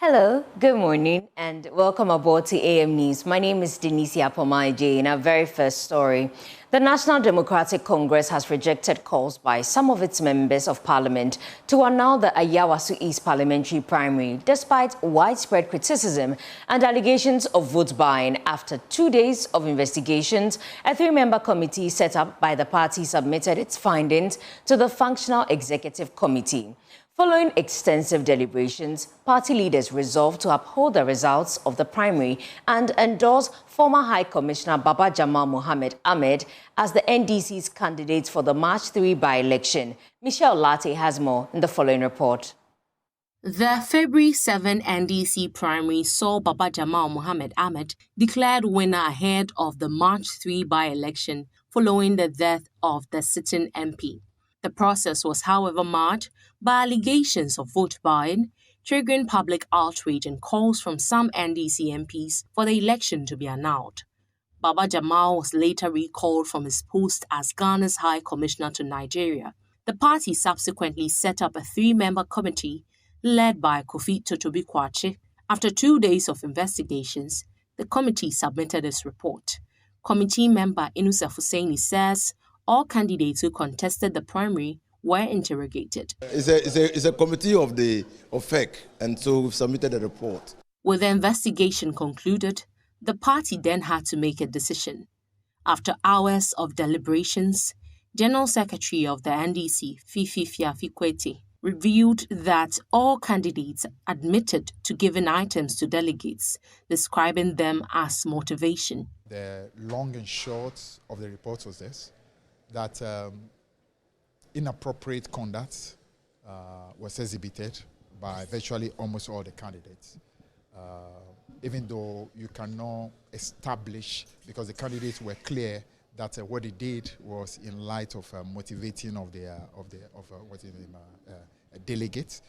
Hello, good morning, and welcome aboard to AM News. My name is Denise Apomaje. In our very first story, the National Democratic Congress has rejected calls by some of its members of parliament to annul the Ayawaso East parliamentary primary, despite widespread criticism and allegations of vote buying. After 2 days of investigations, a three-member committee set up by the party submitted its findings to the Functional Executive Committee. Following extensive deliberations, party leaders resolved to uphold the results of the primary and endorse former High Commissioner Baba Jamal Mohammed Ahmed as the NDC's candidate for the March 3 by-election. Michelle Latte has more in the following report. The February 7 NDC primary saw Baba Jamal Mohammed Ahmed declared winner ahead of the March 3 by-election following the death of the sitting MP. The process was, however, marred by allegations of vote buying, triggering public outrage and calls from some NDC MPs for the election to be annulled. Baba Jamal was later recalled from his post as Ghana's High Commissioner to Nigeria. The party subsequently set up a three-member committee led by Kofi Totobi Kwache. After 2 days of investigations, the committee submitted its report. Committee member Inusa Husseini says all candidates who contested the primary were interrogated. It's a committee of FEC, and so we've submitted a report. With the investigation concluded, the party then had to make a decision. After hours of deliberations, General Secretary of the NDC, FEC, revealed that all candidates admitted to giving items to delegates, describing them as motivation. The long and short of the report was this, that inappropriate conduct was exhibited by virtually almost all the candidates. Even though you cannot establish, because the candidates were clear that what they did was in light of motivating of delegates.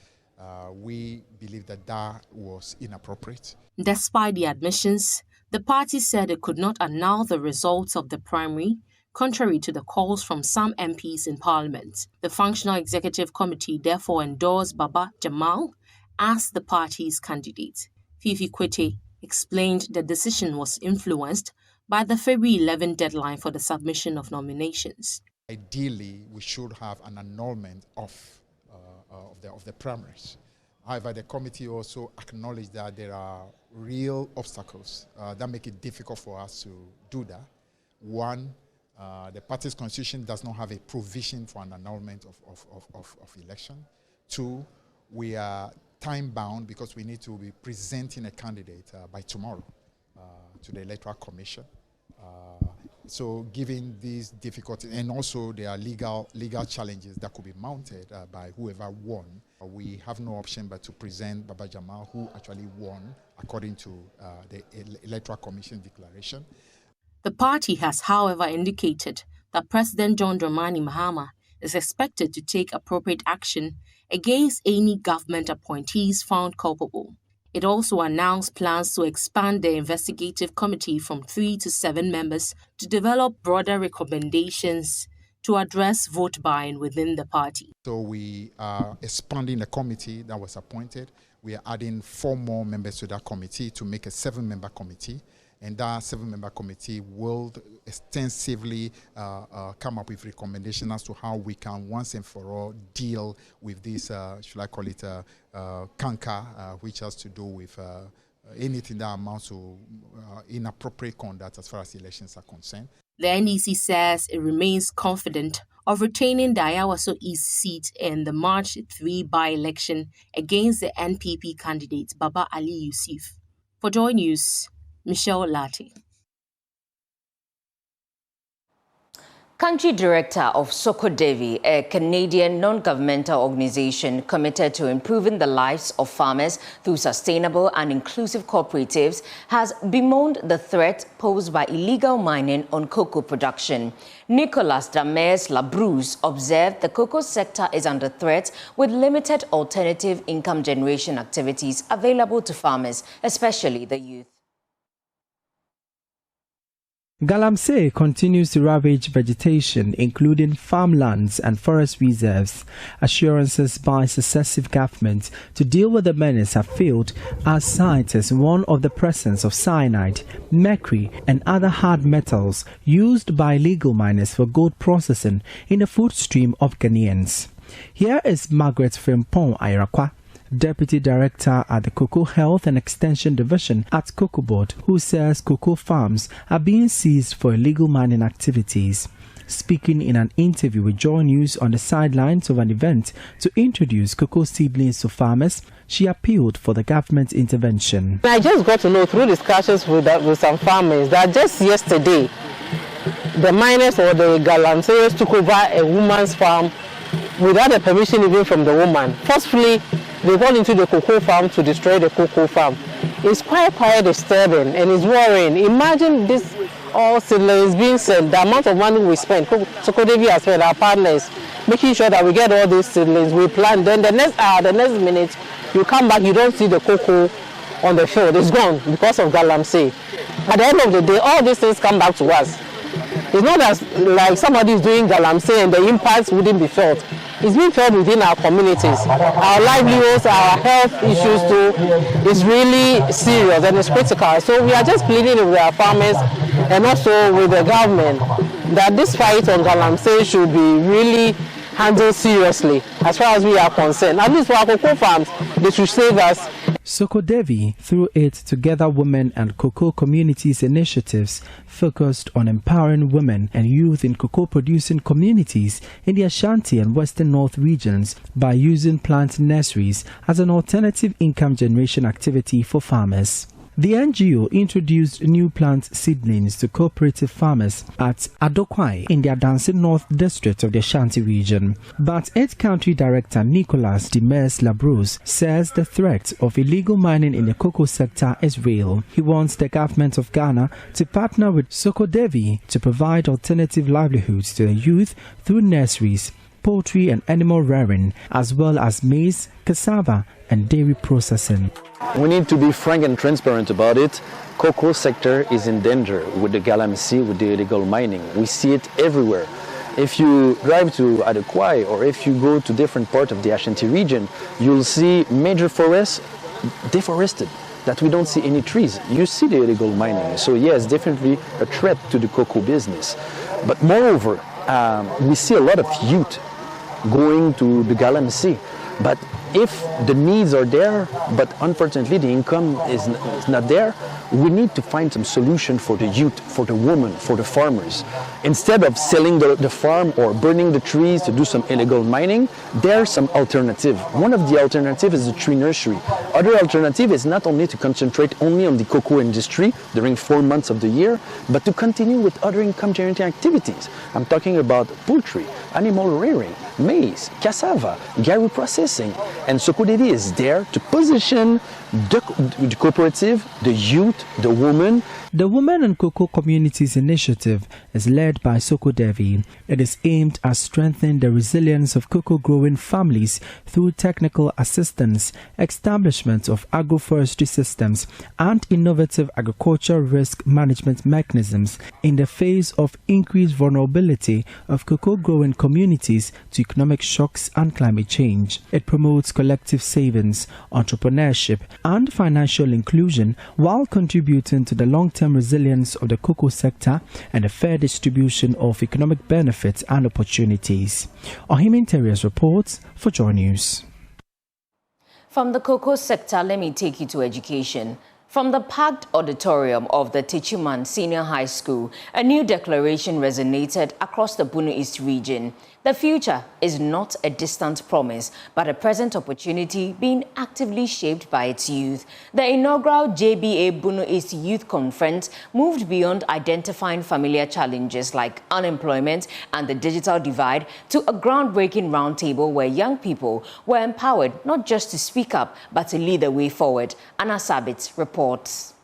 We believe that that was inappropriate. Despite the admissions, the party said it could not annul the results of the primary, contrary to the calls from some MPs in Parliament. The Functional Executive Committee therefore endorsed Baba Jamal as the party's candidate. FEC explained the decision was influenced by the February 11 deadline for the submission of nominations. Ideally, we should have an annulment of the primaries. However, the committee also acknowledged that there are real obstacles that make it difficult for us to do that. One, the party's constitution does not have a provision for an annulment of election. Two, we are time-bound because we need to be presenting a candidate by tomorrow to the Electoral Commission. So given these difficulties, and also there are legal challenges that could be mounted by whoever won, we have no option but to present Baba Jamal, who actually won according to the Electoral Commission declaration. The party has, however, indicated that President John Dramani Mahama is expected to take appropriate action against any government appointees found culpable. It also announced plans to expand the investigative committee from 3 to 7 members to develop broader recommendations to address vote buying within the party. So we are expanding the committee that was appointed. We are adding 4 more members to that committee to make a 7-member committee. And that 7-member committee will extensively come up with recommendations as to how we can once and for all deal with this, should I call it, canker, which has to do with anything that amounts to inappropriate conduct as far as elections are concerned. The NDC says it remains confident of retaining the Ayawaso East seat in the March 3 by-election against the NPP candidate Baba Ali Yusuf. For Joy News, Michelle Latte. Country Director of Sokodevi, a Canadian non-governmental organization committed to improving the lives of farmers through sustainable and inclusive cooperatives, has bemoaned the threat posed by illegal mining on cocoa production. Nicolas Damers Labrousse observed the cocoa sector is under threat with limited alternative income generation activities available to farmers, especially the youth. Galamsey continues to ravage vegetation, including farmlands and forest reserves. Assurances by successive governments to deal with the menace have failed, as scientists warn of the presence of cyanide, mercury, and other hard metals used by illegal miners for gold processing in the food stream of Ghanaians. Here is Margaret Frimpong Ayrakwa, Deputy Director at the Cocoa Health and Extension Division at Cocoa Board, who says cocoa farms are being seized for illegal mining activities. Speaking in an interview with Joy News on the sidelines of an event to introduce cocoa seedlings to farmers, she appealed for the government intervention. I just got to know through discussions with some farmers that just yesterday, the miners or the Galamseyers took over a woman's farm without a permission even from the woman. Forcefully, they got into the cocoa farm to destroy the cocoa farm. It's quite disturbing and it's worrying. Imagine this all seedlings being sent, the amount of money we spend. Sokodevi has spent, our partners, making sure that we get all these seedlings, we plant. Then the next hour, the next minute, you come back, you don't see the cocoa on the field. It's gone because of Galamsey. At the end of the day, all these things come back to us. It's not as like somebody is doing Galamsey and the impacts wouldn't be felt. It's being felt within our communities. Our livelihoods, our health issues too, is really serious and it's critical. So we are just pleading with our farmers and also with the government that this fight on Galamsey should be really handled seriously as far as we are concerned. At least for our cocoa farms, they should save us. Sokodevi, through its Together Women and Cocoa Communities initiatives, focused on empowering women and youth in cocoa-producing communities in the Ashanti and Western North regions by using plant nurseries as an alternative income generation activity for farmers. The NGO introduced new plant seedlings to cooperative farmers at Adokwai in the Adansi North District of the Ashanti region. But its country director Nicholas Demers Labrousse says the threat of illegal mining in the cocoa sector is real. He wants the government of Ghana to partner with Sokodevi to provide alternative livelihoods to the youth through nurseries, poultry and animal rearing, as well as maize, cassava and dairy processing. We need to be frank and transparent about it. Cocoa sector is in danger with the Galamsey, with the illegal mining. We see it everywhere. If you drive to Adekwai or if you go to different parts of the Ashanti region, you'll see major forests deforested, that we don't see any trees. You see the illegal mining. So yes, definitely a threat to the cocoa business. But moreover, we see a lot of youth going to the Galamsey. But if the needs are there, but unfortunately the income is not there, we need to find some solution for the youth, for the women, for the farmers. Instead of selling the farm or burning the trees to do some illegal mining, there's some alternative. One of the alternatives is the tree nursery. Other alternative is not only to concentrate only on the cocoa industry during 4 months of the year, but to continue with other income generating activities. I'm talking about poultry, animal rearing, maize, cassava, dairy processing. And Sokodevi is there to position the cooperative, the youth, the woman. The Women and Cocoa Communities Initiative is led by Sokodevi. It is aimed at strengthening the resilience of cocoa-growing families through technical assistance, establishment of agroforestry systems, and innovative agricultural risk management mechanisms in the face of increased vulnerability of cocoa-growing communities to economic shocks and climate change. It promotes collective savings, entrepreneurship, and financial inclusion while contributing to the long-term resilience of the cocoa sector and a fair distribution of economic benefits and opportunities. Ohim Interiors reports for Joy News. From the cocoa sector, let me take you to education. From the packed auditorium of the Tichuman Senior High School, a new declaration resonated across the Bunu East region. The future is not a distant promise, but a present opportunity being actively shaped by its youth. The inaugural JBA Bunu East Youth Conference moved beyond identifying familiar challenges like unemployment and the digital divide to a groundbreaking roundtable where young people were empowered not just to speak up, but to lead the way forward. Anna Sabit reports.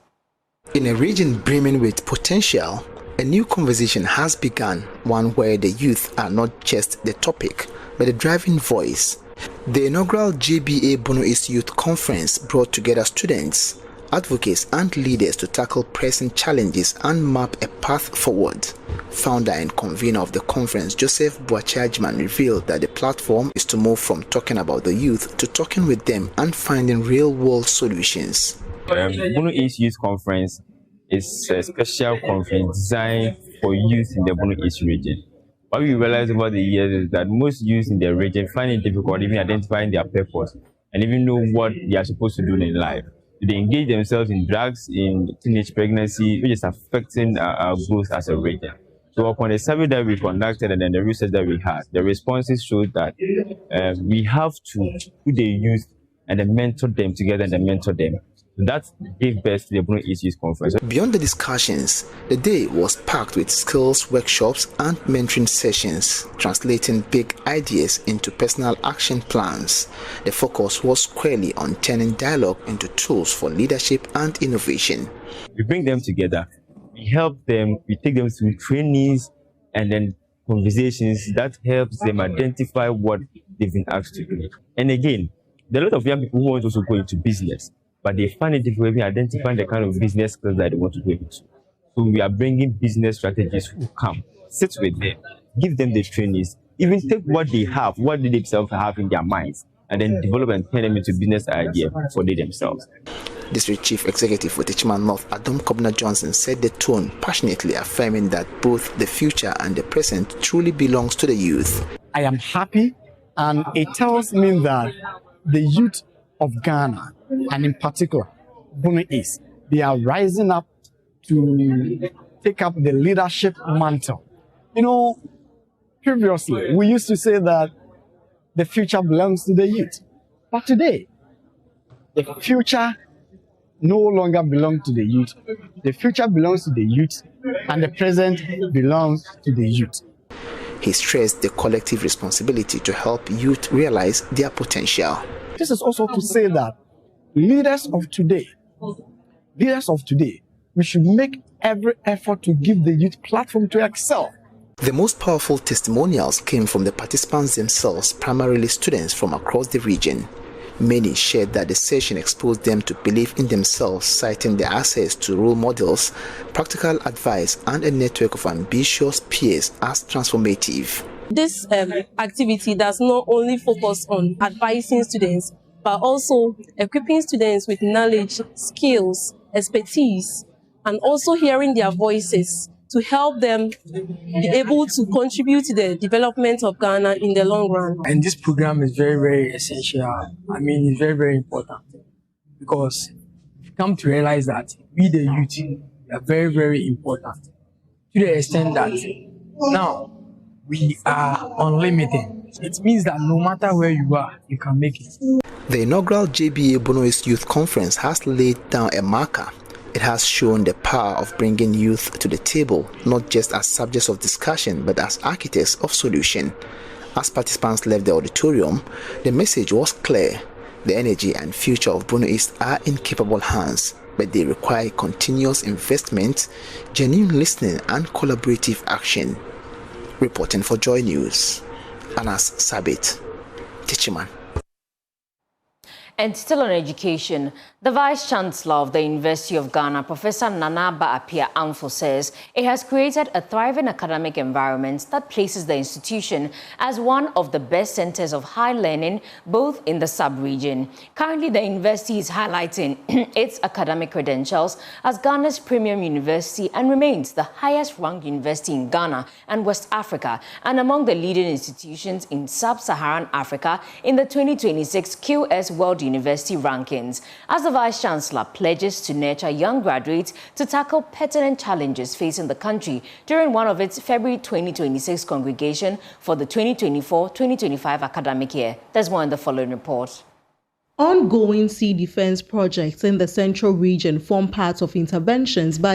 In a region brimming with potential, a new conversation has begun, one where the youth are not just the topic, but the driving voice. The inaugural JBA Bunu East Youth Conference brought together students, advocates and leaders to tackle pressing challenges and map a path forward. Founder and convener of the conference, Joseph Boachajman, revealed that the platform is to move from talking about the youth to talking with them and finding real-world solutions. Bono East Youth Conference is a special conference designed for youth in the Bono East region. What we realized over the years is that most youth in the region find it difficult even identifying their purpose and even know what they are supposed to do in life. They engage themselves in drugs, in teenage pregnancy, which is affecting our growth as a region. So upon the survey that we conducted and then the research that we had, the responses showed that we have to put the youth and then mentor them together and then mentor them. That gave birth to the Bono East Youth Conference. Beyond the discussions, the day was packed with skills workshops and mentoring sessions, translating big ideas into personal action plans. The focus was squarely on turning dialogue into tools for leadership and innovation. We bring them together, we help them, we take them through trainings and then conversations that helps them identify what they've been asked to do. And again, there are a lot of young people who want to also go into business, but they find it difficult in identifying the kind of business skills that they want to go into. So we are bringing business strategists who come, sit with them, give them the trainings, even take what they have, what they themselves have in their minds, and then develop and turn them into business ideas for they themselves. District Chief Executive for Techiman North, Adam Kobna Johnson, set the tone, passionately affirming that both the future and the present truly belongs to the youth. I am happy, and it tells me that the youth of Ghana, and in particular, Bono East, they are rising up to take up the leadership mantle. You know, previously, we used to say that the future belongs to the youth. But today, the future no longer belongs to the youth. The future belongs to the youth, and the present belongs to the youth. He stressed the collective responsibility to help youth realize their potential. This is also to say that leaders of today, we should make every effort to give the youth platform to excel. The most powerful testimonials came from the participants themselves, primarily students from across the region. Many shared that the session exposed them to believe in themselves, citing their access to role models, practical advice, and a network of ambitious peers as transformative. This activity does not only focus on advising students, but also equipping students with knowledge, skills, expertise, and also hearing their voices to help them be able to contribute to the development of Ghana in the long run. And this program is very, very essential. I mean, it's very, very important because we come to realize that we, the youth, are very, very important to the extent that now we are unlimited. It means that no matter where you are, you can make it. The inaugural JBA Bono East Youth Conference has laid down a marker. It has shown the power of bringing youth to the table, not just as subjects of discussion, but as architects of solution. As participants left the auditorium, the message was clear. The energy and future of Bono East are in capable hands, but they require continuous investment, genuine listening, and collaborative action. Reporting for Joy News, Anas Sabit, Techiman. And still on education, the Vice-Chancellor of the University of Ghana, Professor Nana Ba-Apia Amfo, says it has created a thriving academic environment that places the institution as one of the best centers of high learning, both in the sub-region. Currently, the university is highlighting its academic credentials as Ghana's premium university and remains the highest-ranked university in Ghana and West Africa, and among the leading institutions in sub-Saharan Africa in the 2026 QS World University rankings, as the Vice-Chancellor pledges to nurture young graduates to tackle pertinent challenges facing the country during one of its February 2026 congregation for the 2024-2025 academic year. There's more in the following report. Ongoing sea defense projects in the central region form part of interventions by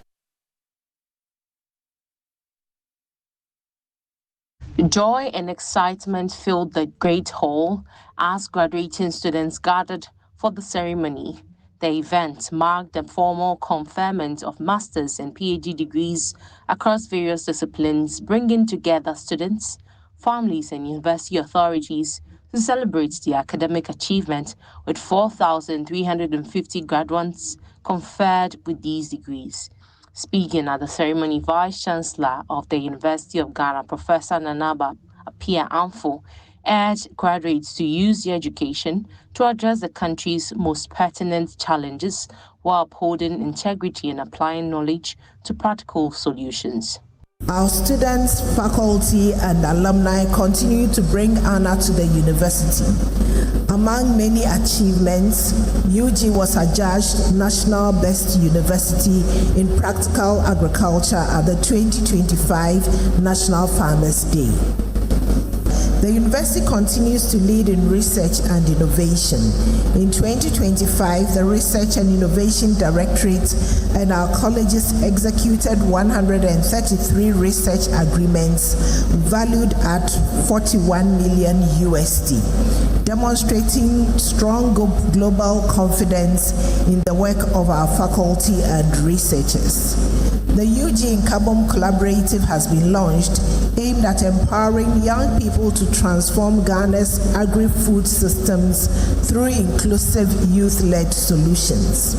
Joy and excitement filled the Great Hall as graduating students gathered for the ceremony. The event marked the formal conferment of master's and PhD degrees across various disciplines, bringing together students, families, and university authorities to celebrate their academic achievement, with 4,350 graduates conferred with these degrees. Speaking at the ceremony, Vice-Chancellor of the University of Ghana, Professor Nanaba Apia Amfo, urged graduates to use their education to address the country's most pertinent challenges while upholding integrity and applying knowledge to practical solutions. Our students, faculty, and alumni continue to bring honor to the university. Among many achievements, UG was adjudged National Best University in Practical Agriculture at the 2025 National Farmers' Day. The university continues to lead in research and innovation. In 2025, the Research and Innovation Directorate and our colleges executed 133 research agreements valued at $41 million, demonstrating strong global confidence in the work of our faculty and researchers. The UG in Carbon Collaborative has been launched, aimed at empowering young people to transform Ghana's agri-food systems through inclusive youth-led solutions.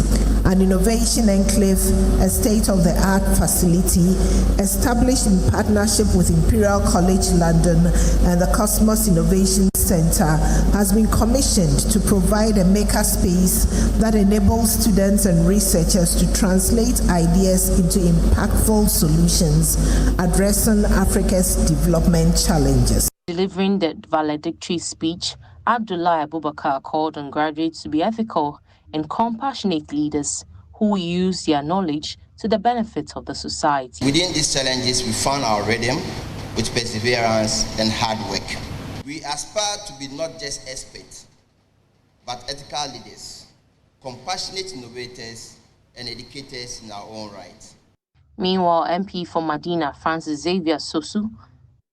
An innovation enclave, a state-of-the-art facility established in partnership with Imperial College London and the Cosmos Innovation Center, has been commissioned to provide a makerspace that enables students and researchers to translate ideas into impactful solutions addressing Africa's development challenges. Delivering the valedictory speech, Abdullah Abubakar called on graduates to be ethical and compassionate leaders who use their knowledge to the benefit of the society. Within these challenges, we found our rhythm with perseverance and hard work. We aspire to be not just experts, but ethical leaders, compassionate innovators, and educators in our own right. Meanwhile, MP for Medina, Francis Xavier Sosu,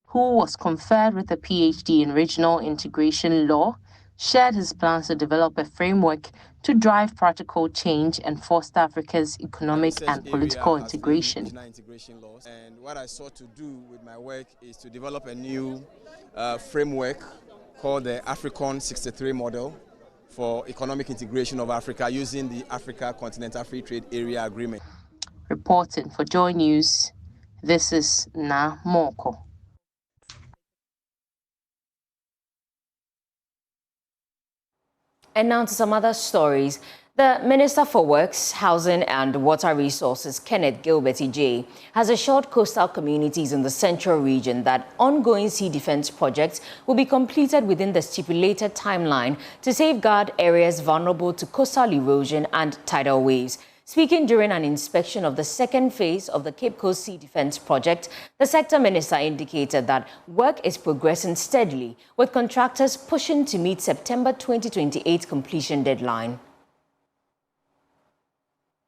who was conferred with a PhD in Regional Integration Law, shared his plans to develop a framework to drive practical change and foster Africa's economic and political integration. And what I sought to do with my work is to develop a new framework called the African 63 model for economic integration of Africa using the Africa Continental Free Trade Area Agreement. Reporting for Joy News, this is Na Moko. And now to some other stories. The Minister for Works, Housing and Water Resources, Kenneth Gilbert J, has assured coastal communities in the central region that ongoing sea defense projects will be completed within the stipulated timeline to safeguard areas vulnerable to coastal erosion and tidal waves. Speaking during an inspection of the second phase of the Cape Coast Sea Defense Project, the sector minister indicated that work is progressing steadily, with contractors pushing to meet September 2028 completion deadline.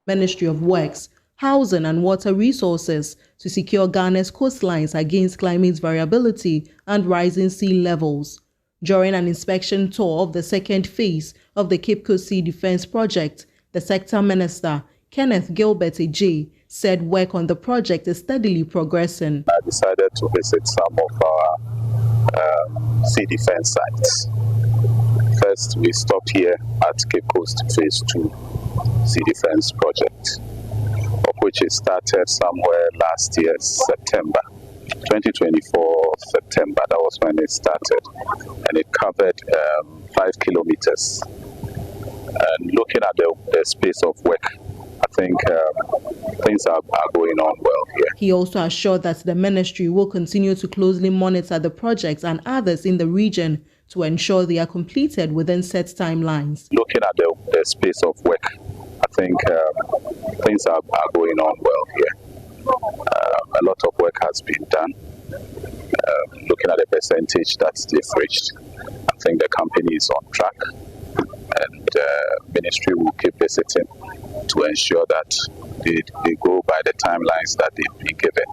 Ministry of Works, Housing and Water Resources to secure Ghana's coastlines against climate variability and rising sea levels. During an inspection tour of the second phase of the Cape Coast Sea Defense Project, the sector minister, Kenneth Gilbert J, said work on the project is steadily progressing. I decided to visit some of our sea defense sites. First, we stopped here at Cape Coast Phase 2 Sea Defense Project, of which it started somewhere last year, September. 2024 September, that was when it started, and it covered 5 kilometers. And looking at the space of work, I think things are going on well here. He also assured that the ministry will continue to closely monitor the projects and others in the region to ensure they are completed within set timelines. Looking at the space of work, I think things are going on well here. A lot of work has been done. Looking at the percentage that they've reached, I think the company is on track, and ministry will keep visiting to ensure that they go by the timelines that they've been given,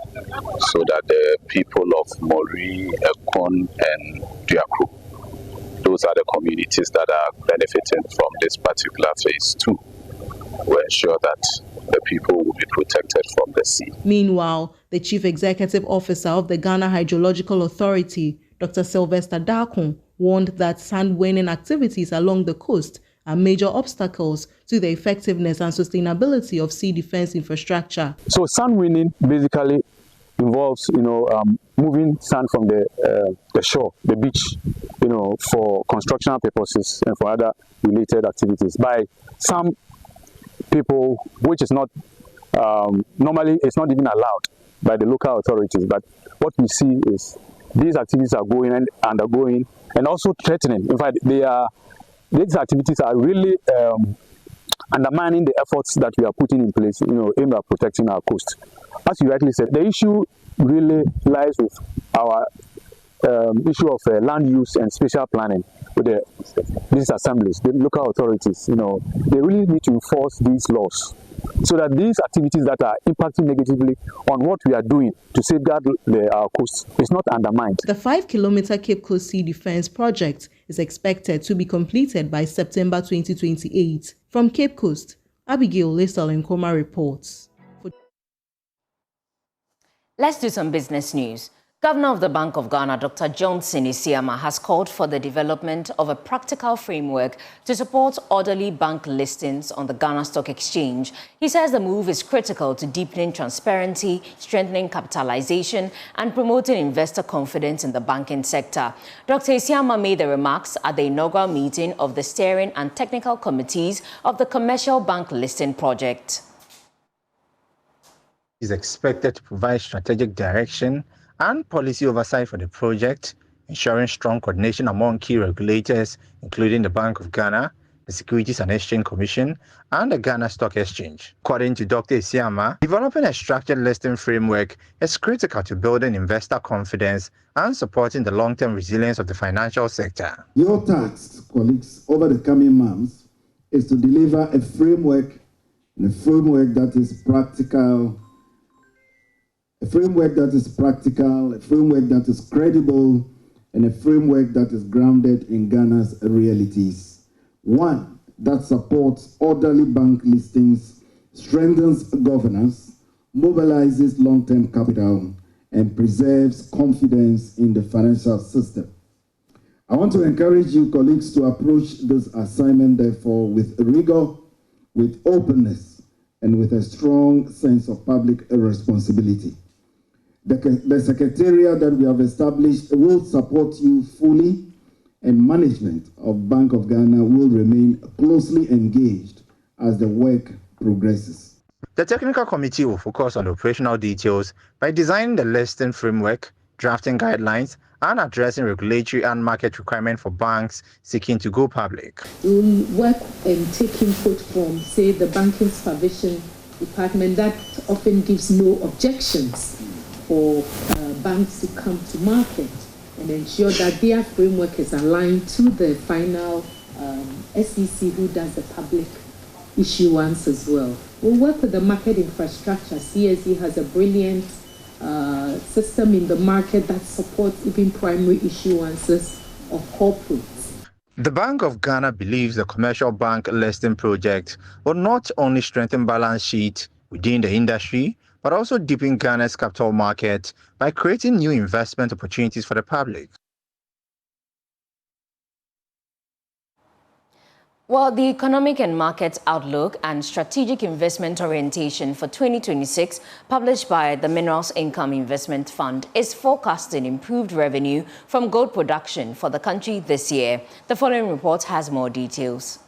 so that the people of Mori, Ekon, and Diaku, those are the communities that are benefiting from this particular phase 2, will ensure that the people will be protected from the sea. Meanwhile, the Chief Executive Officer of the Ghana Hydrological Authority, Dr. Sylvester Darkon, warned that sand-winning activities along the coast are major obstacles to the effectiveness and sustainability of sea defense infrastructure. So sand winning basically involves, moving sand from the shore, the beach, for constructional purposes and for other related activities by some people, which is not normally it's not even allowed by the local authorities. But what we see is these activities are going and undergoing and also threatening. In fact, these activities are really undermining the efforts that we are putting in place, aimed at protecting our coast. As you rightly said, the issue really lies with our issue of land use and spatial planning with these assemblies, the local authorities. They really need to enforce these laws so that these activities that are impacting negatively on what we are doing to safeguard our coast is not undermined. The 5-kilometer Cape Coast Sea Defense project is expected to be completed by September 2028. From Cape Coast, Abigail Lesal-Nkoma reports. Let's do some business news. Governor of the Bank of Ghana, Dr. Johnson Isiama, has called for the development of a practical framework to support orderly bank listings on the Ghana Stock Exchange. He says the move is critical to deepening transparency, strengthening capitalization, and promoting investor confidence in the banking sector. Dr. Isiama made the remarks at the inaugural meeting of the steering and technical committees of the Commercial Bank Listing Project. Is expected to provide strategic direction and policy oversight for the project, ensuring strong coordination among key regulators, including the Bank of Ghana, the Securities and Exchange Commission, and the Ghana Stock Exchange. According to Dr. Isiama, developing a structured listing framework is critical to building investor confidence and supporting the long-term resilience of the financial sector. Your task, colleagues, over the coming months is to deliver a framework that is practical, a framework that is credible, and a framework that is grounded in Ghana's realities. One that supports orderly bank listings, strengthens governance, mobilizes long-term capital, and preserves confidence in the financial system. I want to encourage you, colleagues, to approach this assignment, therefore, with rigor, with openness, and with a strong sense of public responsibility. The secretariat that we have established will support you fully, and management of Bank of Ghana will remain closely engaged as the work progresses. The technical committee will focus on the operational details by designing the listing framework, drafting guidelines, and addressing regulatory and market requirements for banks seeking to go public. We will work and take input from, say, the Banking Supervision Department that often gives no objections for banks to come to market and ensure that their framework is aligned to the final SEC who does the public issuance as well. We'll work with the market infrastructure. CSE has a brilliant system in the market that supports even primary issuances of corporates. The Bank of Ghana believes the Commercial Bank Listing Project will not only strengthen balance sheet within the industry, but also deepen Ghana's capital market by creating new investment opportunities for the public. Well, the Economic and Markets Outlook and Strategic Investment Orientation for 2026, published by the Minerals Income Investment Fund, is forecasting improved revenue from gold production for the country this year. The following report has more details.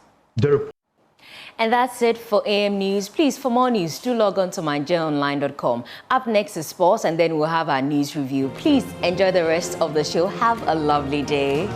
And that's it for AM News. Please, for more news, do log on to myjoyonline.com. Up next is sports, and then we'll have our news review. Please enjoy the rest of the show. Have a lovely day.